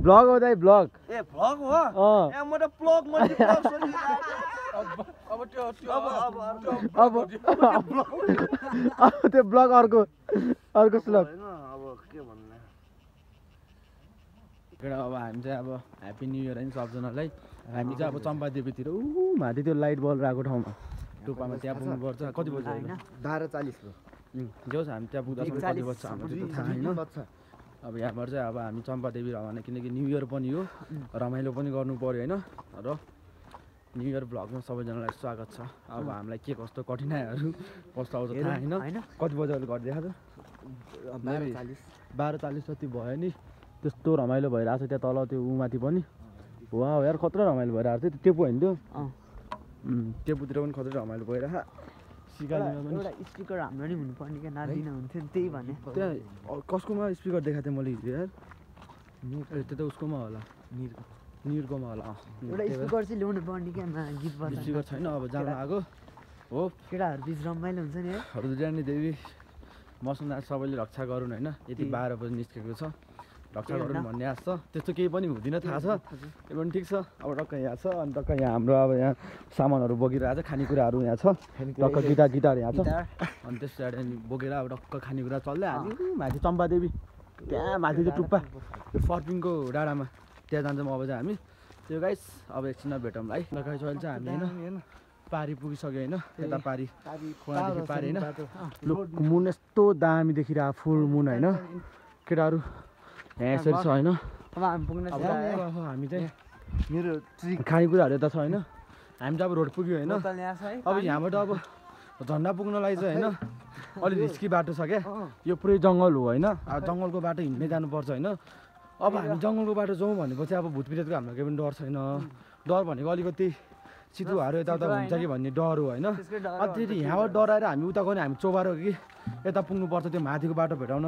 Blog हो दाइ blog ए vlog हो ए म त प्लग मैले प्लग सोचिरहेको अब त्यो अब त्यो ब्लग अर्को स्लग हैन अब के भन्ने अब हामी चाहिँ अब ह्याप्पी न्यू इयर हैन सबजनालाई हामी चाहिँ अब चम्पादेवीतिर माथि त्यो लाइट बल रहेको ठाउँमा टुप्पामा त्यहाँ पुग्नुपर्छ कति बजी होइन 12:40 हो जोस् हामी त्यहाँ पुग्दा कति बज्छ हाम्रो त्यो थाहा होइन अब यहाँबाट चाहिँ अब हामी चम्पादेवी रवाना किनकि न्यू इयर पनि हो रमाइलो पनि गर्नु पर्यो होइन र न्यू इयर भ्लगमा सबैजनालाई स्वागत छ अब हामीलाई के कस्तो कठिनाइहरू कस्तो आउँछ थाहा होइन कति बजीहरू गरिदिएको छ 12:40 जति भयो नि त्यस्तो रमाइलो भइरहेको छ त्यहाँ तल त्यो उमाथि पनि वा यार खतरा रमाइलो भइरहेको थियो टेपु होइन त्यो टेपुतिर पनि खतरा रमाइलो भइरहेको एउटा स्पिकर हाम्रो नि हुनुपर्ने क्या नादिन हुन्थ्यो नि त्यही भने त्यहाँ कसकोमा स्पिकर देखाएको थिएँ मैले हिजो यार त्यो त उसकोमा होला निरकोमा होला एउटा स्पिकर चाहिँ ल्याउनु पर्ने क्या गीत बज्छ स्पिकर छैन अब जान आएको हो केटाहरू बिच रमाइलो हुन्छ नि है रुद्रानी देवी मसँग सबैले रक्षा गरून् होइन यति 12 बजी निस्केको छ रक्षा गरून् भन्ने आश छ त्यस्तो केही पनि हुँदैन थाहा छ त्यो पनि ठिक छ अब टक्क यहाँ छ अनि टक्क यहाँ हाम्रो अब यहाँ सामानहरू बोकिरहेको छ खानेकुराहरू यहाँ छ टक्क गिटार यहाँ छ अनि त्यस पछाडि बोकेर अब टक्क खानेकुरा चल्दै हामी माथि चम्पादेवी त्यहाँ माथि त्यो टुप्पा त्यो फर्पिङको डाँडामा त्यहाँ जान्छौँ अब चाहिँ हामी त्यो गाइस अब एकछिनमा भेटौँला है गाइस अहिले चाहिँ हामी होइन पारी पुगिसक्यो होइन यता पारी खोलादेखि पारी होइन मुन यस्तो दामी देखिरहेको फुल मुन होइन केटाहरू यहाँ यसरी छ होइन हामी चाहिँ मेरो खानेकुराहरू यता छ होइन हामी चाहिँ अब रोड पुग्यो होइन अब यहाँबाट अब झन्डा पुग्नलाई चाहिँ होइन अलिक रिस्की बाटो छ क्या यो पुरै जङ्गल हो होइन अब जङ्गलको बाटो हिँड्दै जानुपर्छ होइन अब हामी जङ्गलको बाटो जाउँ भनेपछि अब भूतप्रेतको हामीलाई केही पनि डर छैन डर भनेको अलिकति चितुवाहरू यताउता हुन्छ कि भन्ने डर हो होइन अब त्यति यहाँबाट डराएर हामी उता गयो भने हामी चोबारो कि यता पुग्नुपर्छ त्यो माथिको बाटो भेटाउन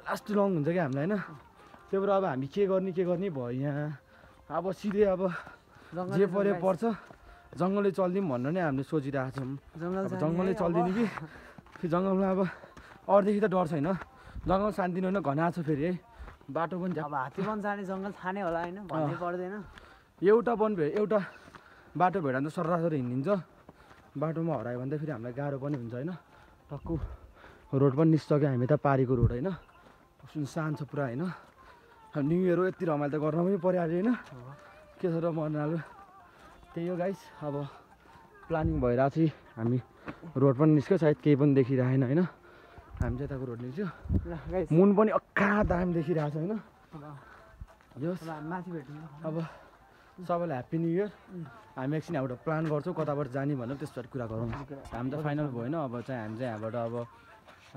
लास्ट लङ हुन्छ कि हामीलाई होइन त्यही भएर अब हामी के गर्ने भयो यहाँ अब सिधै अब जे पऱ्यो पर्छ जङ्गलै चल्दिउँ भनेर नै हामीले सोचिरहेको छौँ जङ्गलै चल्दिने कि जङ्गलमा अब अरूदेखि त डर छैन जङ्गल शान्ति होइन घना छ फेरि है बाटो पनि अब हात्ती वन जाने जङ्गल थाहा होला होइन भन्नै पर्दैन एउटा एउटा बाटो भेडा त सरासरी हिँडिन्छ बाटोमा हरायो भने त फेरि हामीलाई गाह्रो पनि हुन्छ होइन टक्कु रोड पनि निस्क्यो हामी त पारीको रोड होइन सुनसान छ पुरा होइन न्यु इयर हो यति रमाइलो त गर्न पनि परिहाल्यो होइन के छ र मनालु त्यही हो गाइस अब प्लानिङ भइरहेको छ हामी रोड पनि निस्क्यो सायद केही पनि देखिरहेन होइन हामी चाहिँ यताको रोड निस्क्यो मुन पनि अक्खा दामी देखिरहेको छ होइन माथि भेट्नु अब सबैलाई ह्याप्पी न्यु इयर हामी एकछिन यहाँबाट प्लान गर्छौँ कताबाट जाने भनेर त्यसबाट कुरा गरौँ हामी त फाइनल भएन अब चाहिँ हामी चाहिँ यहाँबाट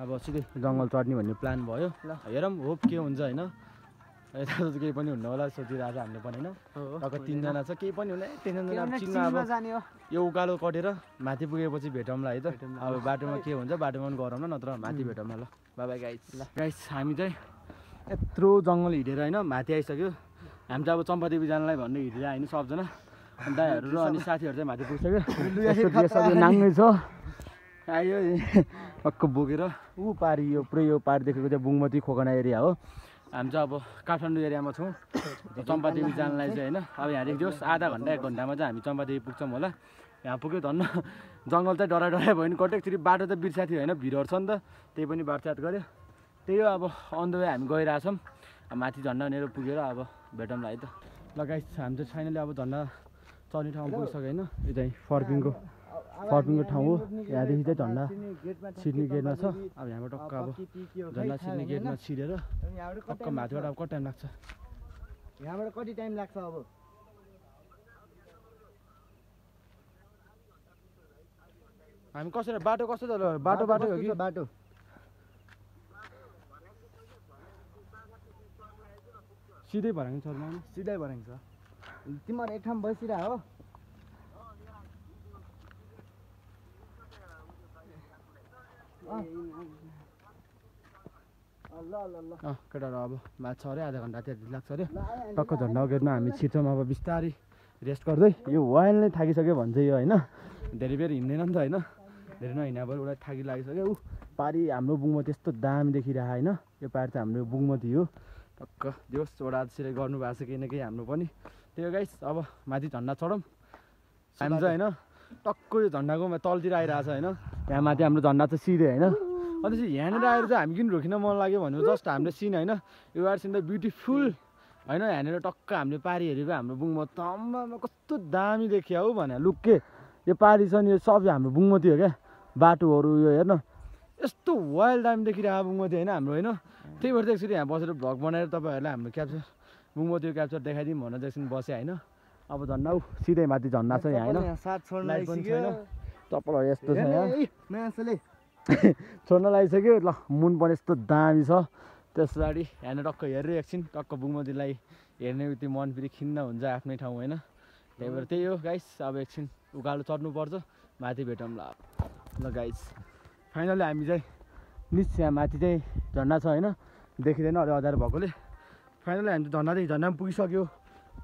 अब सिधै जङ्गल चढ्ने भन्ने प्लान भयो हेरौँ होप के हुन्छ होइन यता त केही पनि हुन्न होला सोचिरहेको छ हामीले पनि होइन टक्क 3 जना छ केही पनि हुने टेन्सन चिनमा अब यो उकालो कटेर माथि पुगेपछि भेटौँला है त अब बाटोमा के हुन्छ बाटोमा पनि गरौँ न नत्र माथि भेटौँला ल बाई बाई गाइस हामी चाहिँ यत्रो जङ्गल हिँडेर होइन माथि आइसक्यो हामी चाहिँ अब चम्पादेवी जानलाई भन्ने हिँडेर होइन सबजना दाइहरू र अनि साथीहरू चाहिँ माथि पुगिसक्यो नाङ्गै छ आयो टक्क बोकेर पारी यो पुरै यो पारी देखेको चाहिँ बुङमती खोकना एरिया हो हामी चाहिँ अब काठमाडौँ एरियामा छौँ चम्पादेवी जानलाई चाहिँ होइन अब यहाँदेखि जोस् आधा घन्टा 1 घन्टामा चाहिँ हामी चम्पादेवी पुग्छौँ होला यहाँ पुग्यो धन्न जङ्गल चाहिँ डराइ भयो नि कटेको फेरि बाटो त बिर्सा थियो होइन भिडहरू छ नि त त्यही पनि बाटचात गऱ्यो त्यही हो अब अन द वे हामी गइरहेछौँ माथि झन्डा भनेर पुगेर अब भेटौँला है त ल गाइस हामी चाहिँ फाइनली अब झन्डा चढ्ने ठाउँमा पुगिसक्यो होइन यो चाहिँ फर्पिङको ठाउँ हो यहाँदेखि चाहिँ झन्डा छिर्ने गेटमा छ अब यहाँबाट टक्क अब झन्डा छिर्ने गेटमा छिरेर टक्क माथिबाट अब कति टाइम लाग्छ यहाँबाट कति टाइम लाग्छ अब हामी कसरी बाटो कस्तो छ बाटो हो कि बाटो सिधै भराङ छ सिधै भराङ छ तिमीहरू एक ठाउँ बसिरह हो केटाहरू अब माथि छ अरे आधा घन्टा त्यति लाग्छ अरे टक्क झन्डा गेटमा हामी छिर्छौँ अब बिस्तारै रेस्ट गर्दै यो वाइल नै थाकिसक्यो भन्छ यो होइन धेरै बेर हिँड्दैन नि त होइन धेरै नहिँड्या भयो एउटा थाकी लागिसक्यो पारी हाम्रो बुङमती यस्तो दामी देखिरहेको होइन यो पारी चाहिँ हाम्रो बुङमती हो टक्क दियोस् एउटा त्यसरी गर्नुभएको छ केही न केही हाम्रो पनि त्यही हो गाइस अब माथि झन्डा चढौँ हामी चाहिँ होइन टक्क यो झन्डाको तलतिर आइरहेको छ होइन यहाँ माथि हाम्रो झन्डा चाहिँ सिधै होइन अनि चाहिँ यहाँनिर आएर चाहिँ हामी किन रोकिन मन लाग्यो भने जस्ट हाम्रो सिन होइन you are seen the beautiful होइन यहाँनिर टक्क हामीले पारी हेरेको हाम्रो बुङमती आम्मामा कस्तो दामी देखियो हौ भने लुक्के यो पारी छ नि यो सब हाम्रो बुङमती हो क्या बाटोहरू यो हेर्न यस्तो वाइल्ड दामी देखिरहेको बुङमती होइन हाम्रो होइन त्यही भएर चाहिँ एकचोटि यहाँ बसेर भ्लग बनाएर तपाईँहरूलाई हाम्रो क्याप्चर बुङमतीको क्याप्चर देखाइदिउँ भनेर चाहिँ एकछिन बसेँ होइन अब झन्डा सिधै माथि झन्डा छ यहाँ होइन लाइट पनि छैन चप्पलहरू यस्तो छ यहाँ छोड्न लागिसक्यो ल मुन पनि यस्तो दामी छ त्यस पछाडि यहाँनिर टक्क हेरेर एकछिन टक्क बुङमतीलाई हेर्ने बित्तिकै मन फेरि खिन्न हुन्छ आफ्नै ठाउँ होइन त्यही भएर त्यही हो गाइस अब एकछिन उकालो चढ्नुपर्छ माथि भेटौँ ल गाइस फाइनली हामी चाहिँ निस्क्यो यहाँ माथि चाहिँ झन्डा छ होइन देखिँदैन अलि अँध्यारो भएकोले फाइनली हामी चाहिँ झन्डादेखि झन्डा पनि पुगिसक्यो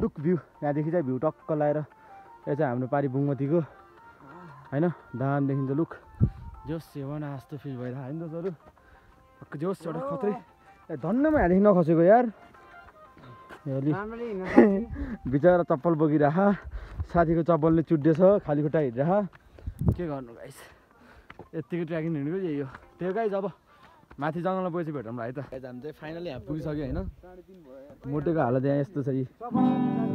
लुक भ्यू यहाँदेखि चाहिँ भ्यू टक्क लगाएर यो चाहिँ हाम्रो पारी बुङमतीको होइन दाम देखिन्छ लुक जोस् सेवन जस्तो फिल भइरहेको होइन दोस्तहरू जोस् एउटा खत्रै धन्नमा यहाँदेखि नखसेको यार बिचरा चप्पल बोकिरह साथीको चप्पलले चुड्डेछ खाली खुट्टा हिँडिरह के गर्नु गाइस यत्तिकै ट्र्याकिङ हिँडेको यही हो त्यो गाइस अब माथि जङ्गलमा गएपछि भेटौँ है त हामी चाहिँ फाइनली यहाँ पुगिसक्यो होइन मोटेको हालत यहाँ यस्तो छ कि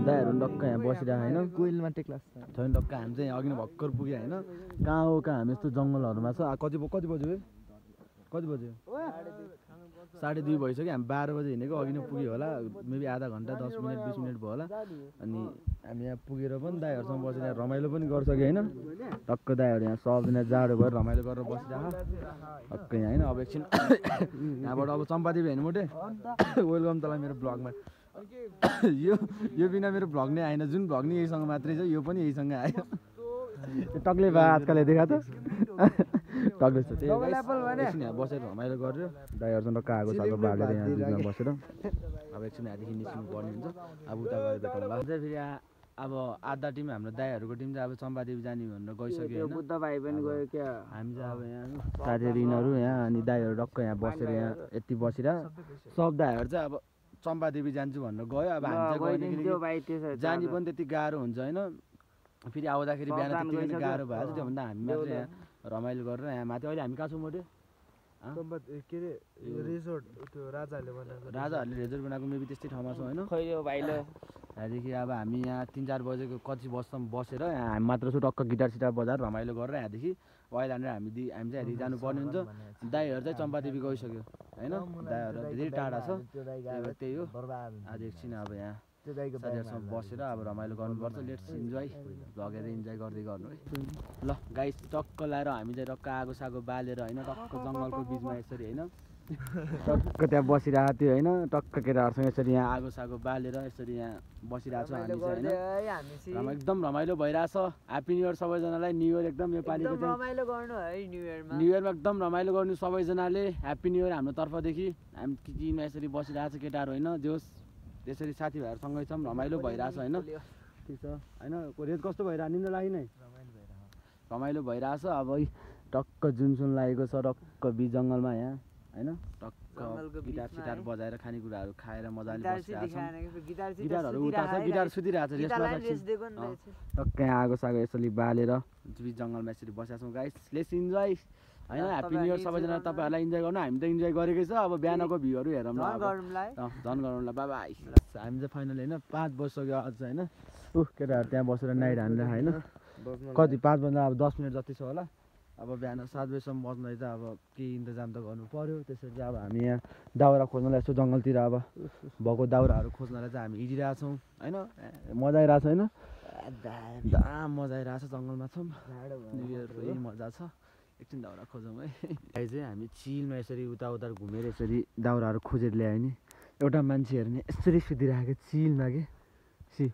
दाइहरू टक्क यहाँ बसिरहेको होइन कोइलमा टेक्लास छैन टक्क हामी चाहिँ अघि नै भर्खर पुग्यो होइन कहाँ हो कहाँ हामी यस्तो जङ्गलहरूमा छ कति बज्यो कति बज्यो 2:30 भइसक्यो हामी 12 बजे हिँडेको अघि नै पुग्यो होला मेबी आधा घन्टा 10 मिनट 20 मिनट भयो होला अनि हामी यहाँ पुगेर पनि दाइहरूसँग बसेर यहाँ रमाइलो पनि गरिसक्यो होइन टक्क दाइहरू यहाँ सबजना जाडो भएर रमाइलो गरेर बसिरहेको टक्क यहाँ होइन अब एकछिन यहाँबाट अब चम्पादेवी हेर्नु मोटे वेलकम तँलाई मेरो ब्लगमा यो बिना मेरो ब्लग नै आएन जुन ब्लग नै यहीसँग मात्रै छ यो पनि यहीसँग आयो टक्ले भए आजकल देखा त टक्ले छ त्यही एकछिन यहाँ बसेर रमाइलो गरेर दाइहरूसँग टक्क आगो सागो बालेर यहाँ बिचमा बसेर अब एकछिन यहाँदेखि निस्किनु पर्ने हुन्छ अब उता गएर भेटौँला फेरि अब आधा टिम हाम्रो दाइहरूको टिम चाहिँ अब चम्पादेवी जाने भनेर गइसक्यो बुद्ध भाइ पनि गयो क्या हामी चाहिँ अब यहाँ साथीहरू यहाँ अनि दाइहरू टक्क यहाँ बसेर यहाँ यति बसेर सब दाइहरू चाहिँ अब चम्पादेवी जान्छु भनेर गयो अब हामी चाहिँ जाने पनि त्यति गाह्रो हुन्छ होइन फेरि आउँदाखेरि बिहान त्यति गाह्रो भएको छ त्योभन्दा हामी मात्रै यहाँ रमाइलो गरेर यहाँ माथि अहिले हामी कहाँ छौँ मोटे के अरे रिजोर्ट त्यो राजाहरूले रिजोर्ट बनाएको मेबी त्यस्तै ठाउँमा छ होइन त्यहाँदेखि अब हामी यहाँ 3-4 बजेको कति बजीसम्म बसेर यहाँ हामी मात्र छु टक्क गिटार सिटार बजाएर रमाइलो गरेर यहाँदेखि अहिले हामी चाहिँ यहाँदेखि जानुपर्ने हुन्छ दाइहरू चाहिँ चम्पादेवी गइसक्यो होइन दाइहरू धेरै टाढा छ त्यही हो आज एकछिन अब यहाँ साथीहरूसँग बसेर अब रमाइलो गर्नुपर्छ लेट्स इन्जोय लगेर इन्जोय गर्दै गर्नु है ल गाइस टक्क लाएर हामी चाहिँ टक्क आगो सागो बालेर होइन टक्क जङ्गलको बिचमा यसरी होइन टक्क त्यहाँ बसिरहेको थियो होइन टक्क केटाहरूसँग यसरी यहाँ आगो सागो बालेर यसरी यहाँ बसिरहेको छ हामी चाहिँ होइन एकदम रमाइलो भइरहेछ ह्याप्पी न्यु इयर सबैजनालाई न्यु इयर एकदम नेपालीको चाहिँ रमाइलो गर्नु है न्यु इयरमा एकदम रमाइलो गर्नु सबैजनाले ह्याप्पी न्यु इयर हाम्रो तर्फदेखि हामी किचिनमा यसरी बसिरहेको छ केटाहरू होइन जोस् त्यसरी साथीभाइहरूसँगै छौँ रमाइलो भइरहेछ होइन ठिक छ होइन रेत कस्तो भइरहेको निन्द्रा लागि नै रमाइलो भइरहेछ अब टक्क जुनसुन लागेको छ टक्क बिच जङ्गलमा यहाँ होइन टक्क गिटार सिटार बजाएर खानेकुराहरू खाएर मजाले बसिरहेको गिटारहरू उता छ गिटार सुतिरहेको छ रेस्टमा टक्क यहाँ आगो सागो यसरी बालेर बिच जङ्गलमा यसरी बसेका छौँ गाइस लेट्स इन्जोय होइन ह्याप्पी न्यु इयर सबैजना तपाईँहरूलाई इन्जोय गर्नु हामी त इन्जोय गरेकै छ अब बिहानको भ्यूहरू हेरौँ झन् गरौँला बाबा हामी चाहिँ फाइनली होइन 5 बजिसक्यो अझ होइन केटाहरू त्यहाँ बसेर नाइट हानेर होइन कति 5 बज्दा अब 10 मिनट जति छ होला अब बिहान 7 बजीसम्म बस्दै त अब केही इन्तजाम त गर्नु पऱ्यो त्यसरी चाहिँ अब हामी यहाँ दाउरा खोज्नलाई यसो जङ्गलतिर अब भएको दाउराहरू खोज्नलाई चाहिँ हामी हिँडिरहेको छौँ होइन मजा आइरहेको छ होइन दाम मजा आइरहेको छ जङ्गलमा छौँ न्यु इयरको मजा छ एकछिन दाउरा खोजौँ है अहिले चाहिँ हामी चिलमा यसरी उता घुमेर यसरी दाउराहरू खोजेर ल्यायो नि एउटा मान्छे हेर्ने यसरी सुतिरहेको चिलमा के सी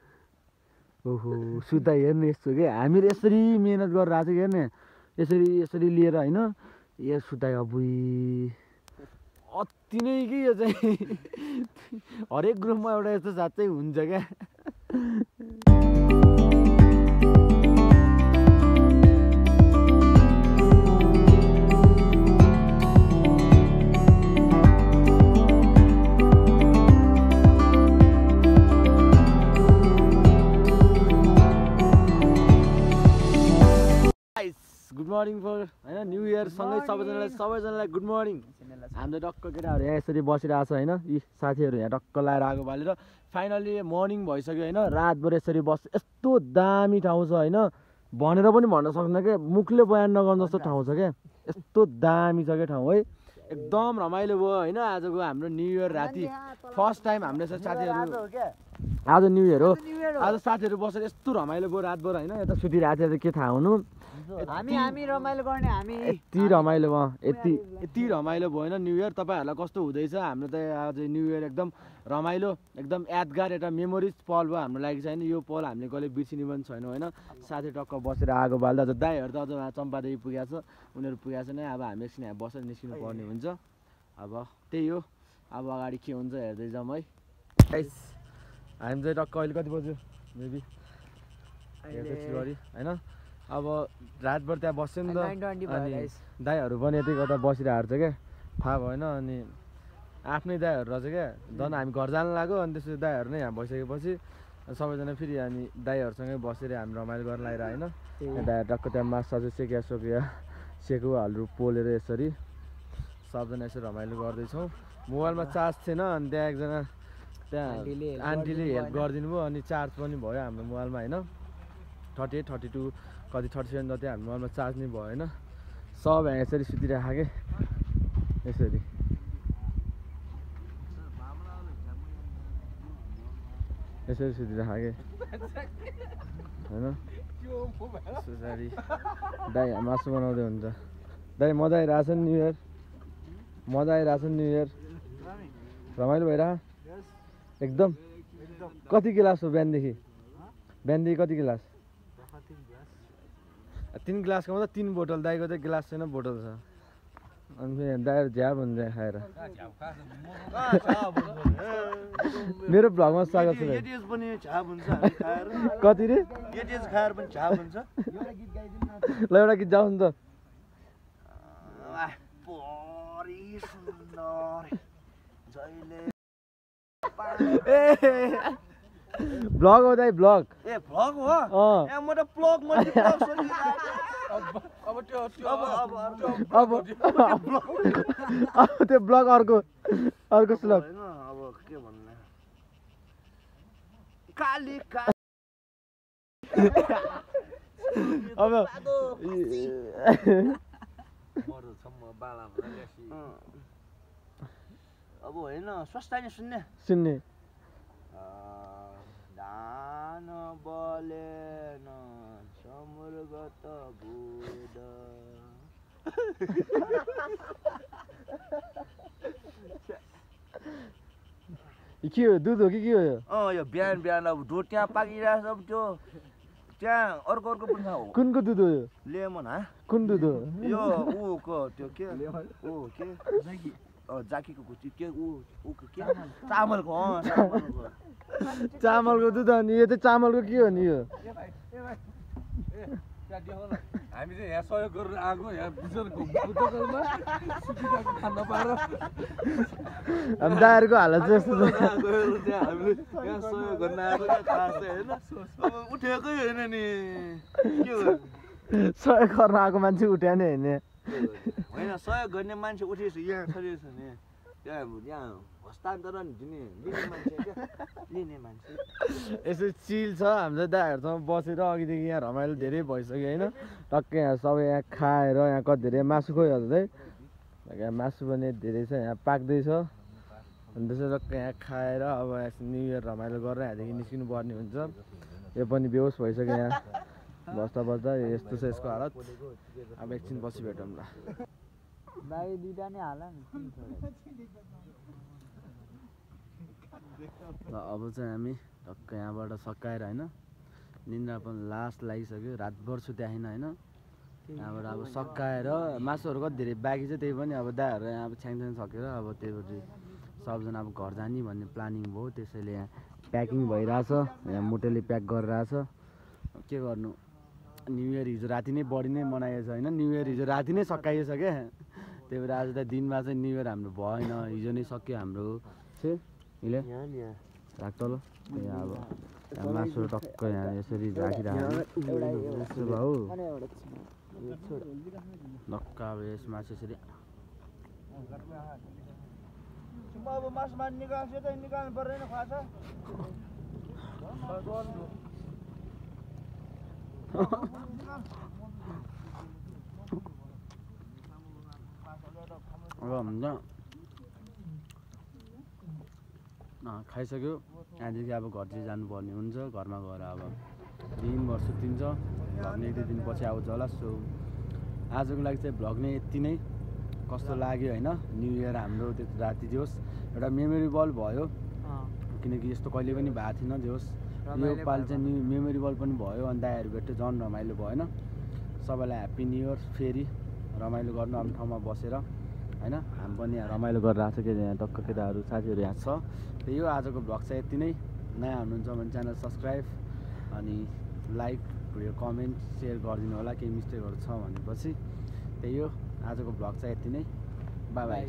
ओहो सुता हेर्ने यस्तो के हामीले यसरी मिहिनेत गरेर आएको छ कि हेर्ने यसरी लिएर होइन यो सुतायो अबुई अति नै कि यो चाहिँ हरेक ग्रुपमा एउटा यस्तो साँच्चै हुन्छ क्या मर्निङ फर होइन न्यु इयरसँगै सबैजनालाई गुड मर्निङ। हाम्रो टक्क केटाहरू यहाँ यसरी बसिरहेको छ होइन, यी साथीहरू यहाँ टक्क लाएर आगो बालेर फाइनली मर्निङ भइसक्यो होइन। रातभर यसरी बस यस्तो दामी ठाउँ छ होइन, भनेर पनि भन्न सक्दैन क्या, मुखले बयान नगर्नु जस्तो ठाउँ छ क्या, यस्तो दामी छ क्या ठाउँ है। एकदम रमाइलो भयो होइन आजको हाम्रो न्यु इयर राति। फर्स्ट टाइम हाम्रो साथीहरू आज न्यु इयर हो, आज साथीहरू बसेर यस्तो रमाइलो भयो रातभर होइन। यता सुतिरहेको थियो के थाहा हुनु, हामी रमाइलो गर्ने, हामी यति रमाइलो भयो, यति रमाइलो भयो होइन न्यु इयर। तपाईँहरूलाई कस्तो हुँदैछ? हाम्रो त आज न्यु इयर एकदम रमाइलो, एकदम यादगार एउटा मेमोरिज पल भयो हाम्रो लागि चाहिँ। यो पल हामीले कहिले बिर्सिने पनि छैन होइन। साथी टक्क बसेर आगो बाल्दा अझ दाईहरू त अझ चम्पादेवी पुगेको छ, उनीहरू पुगेको छैन। अब हामी एकछिन यहाँ बसेर निस्किनु पर्ने हुन्छ। अब त्यही हो, अब अगाडि के हुन्छ हेर्दै जाउँ है। हामी चाहिँ टक्क अहिले कति बज्यो मेबी गरी होइन। अब रातभर त्यहाँ बस्यो नि त, अनि दाईहरू पनि यति कता बसिरहेको छ क्या, थाहा भएन। अनि आफ्नै दाईहरू रहेछ क्या, झन् हामी घर जानु लाग्यो। अनि त्यसपछि दाईहरू नै यहाँ भइसकेपछि सबैजना फेरि हामी दाईहरूसँगै बसेर हामी रमाइलो गर्न लगाएर होइन। दाईहरू टक्क त्यहाँ मासु सेको हालु पोलेर यसरी सबजना यसरी रमाइलो गर्दैछौँ। मोबाइलमा चार्ज थिएन, अनि त्यहाँ एकजना त्यहाँ आन्टीले हेल्प गरिदिनु भयो, अनि चार्ज पनि भयो हाम्रो मोबाइलमा होइन। 38, 32 कति 37 जति हाम्रो मोबाइलमा चार्ज नै भयो होइन। सब यहाँ यसरी सुतिरहेको के यसरी यसरी सुतिरहेको के होइन। यसरी दाइ मासु बनाउँदै हुन्छ। दाइ मजा आइरहेछ नि न्यु इयर, मजा आइरहेछ नि न्यु इयर, रमाइलो भइरह एकदम। कति गिलास हो बिहानदेखि कति गिलास? 3 गिलासको मतलब 3 बोतल। दाइको चाहिँ गिलास छैन, बोतल छ। अनि दाइहरू झ्याप हुन्छ खाएर। मेरो भ्लगमा स्वागत छ। कति रे? ल एउटा गीत जाउँ नि त। ब्लग हो दाइ, ब्लग। ए भ्लग हो? ए म त प्लग अब त्यो ब्लग अर्को स्लग हैन। अब के भन्ने, काली अब अब होइन स्वस्थानी सुन्ने दान बलेन समृगत बुध। के हो, दुध हो कि के हो यो? यो बिहान बिहान अब दुध त्यहाँ पाकिरहेछ। अब त्यो त्यहाँ अर्को पनि छ। कुनको दुध हो यो? लेमन। कुन दुध हो यो? ऊको त्यो के जाकीको के के चामलको चामलको दुध। अनि यो चाहिँ चामलको के हो नि यो? हामी चाहिँ यहाँ सहयोग गरेर आएको, यहाँ बुटोलमा सुतिरहेको खान पाएर हामी दाइहरूको हालत चाहिँ यस्तो छ। हामीले यहाँ सहयोग गर्न आएको थाहा छ होइन। अब उठेकै होइन नि, के हो सहयोग गर्न आएको मान्छे उठ्या नै होइन। होइन सहयोग गर्ने मान्छे उठेछ यहाँ छरिएछ नि, यहाँ हस्तान्तरण लिने मान्छे यसो चिल छ। हाम्रो दाइहरूसँग बसेर अघिदेखि यहाँ रमाइलो धेरै भइसक्यो होइन। टक्कै यहाँ सबै यहाँ खाएर यहाँ कति धेरै मासु खोइहाल्छ है। यहाँ मासु पनि धेरै छ, यहाँ पाक्दैछ। अनि त्यसो टक्कै यहाँ खाएर अब न्यु इयर रमाइलो गरेर यहाँदेखि निस्किनु पर्ने हुन्छ। यो पनि बेहोस भइसक्यो यहाँ बस्दा बस्दा। यस्तो छ यसको हालत। अब एकछिन पछि भेटौँ ल। दाइ दुईटा नै हाल न। ल अब चाहिँ हामी टक्क यहाँबाट सकाएर होइन, निन्द्रा पनि लास्ट लागिसक्यो, रातभर सुत्याएन होइन। यहाँबाट अब सकाएर मासुहरू कति धेरै बाँकी छ, त्यही पनि अब दाइहरू यहाँ अब छ्याङछ्याङ सकेर अब त्यही सबजना अब घर जाने भन्ने प्लानिङ भयो। त्यसैले यहाँ प्याकिङ भइरहेछ, यहाँ मुटेले प्याक गरिरहेछ। के गर्नु, न्यु इयर हिजो राति नै बढी नै मनाइएछ होइन। न्यु इयर हिजो राति नै सकाइएछ क्या, त्यही भएर आज त दिनमा चाहिँ न्यु इयर हाम्रो भएन, हिजो नै सक्यो हाम्रो चाहिँ। इले राख्छ ल। यहाँ अब यहाँ मासु टक्क यहाँ यसरी राखिरहेको भाउ नक्का अब यसमा चाहिँ यसरी अब मासु मार्ने निकाल्छु त निकाल्नु पर्दैन खान्छ अब हुन्छ खाइसक्यो त्यहाँदेखि अब घर चाहिँ जानुपर्ने हुन्छ घरमा गएर अब दिनभर सुत्तिन्छ भ्लग नै 1-2 दिनपछि आउँछ होला सो आजको लागि चाहिँ भ्लग नै यति नै कस्तो लाग्यो होइन न्यु इयर हाम्रो त्यो राति जोस् एउटा मेमोरेबल भयो किनकि यस्तो कहिले पनि भएको थिएन जोस् यो पालि चाहिँ न्यु मेमोरेबल पनि भयो अनि दाइहरू भेट्यो झन् रमाइलो भएन सबैलाई ह्याप्पी न्यु इयर फेरि रमाइलो गर्नु आफ्नो ठाउँमा बसेर होइन हामी पनि यहाँ रमाइलो गरेर आएको छ कि यहाँ टक्क केटाहरू साथीहरू यहाँ छ त्यही हो आजको भ्लग चाहिँ यति नै नयाँ हुनुहुन्छ भने च्यानल सब्सक्राइब अनि लाइक भिडियो कमेन्ट सेयर गरिदिनु होला केही मिस्टेकहरू छ भनेपछि त्यही हो आजको भ्लग चाहिँ यति नै बाई बाई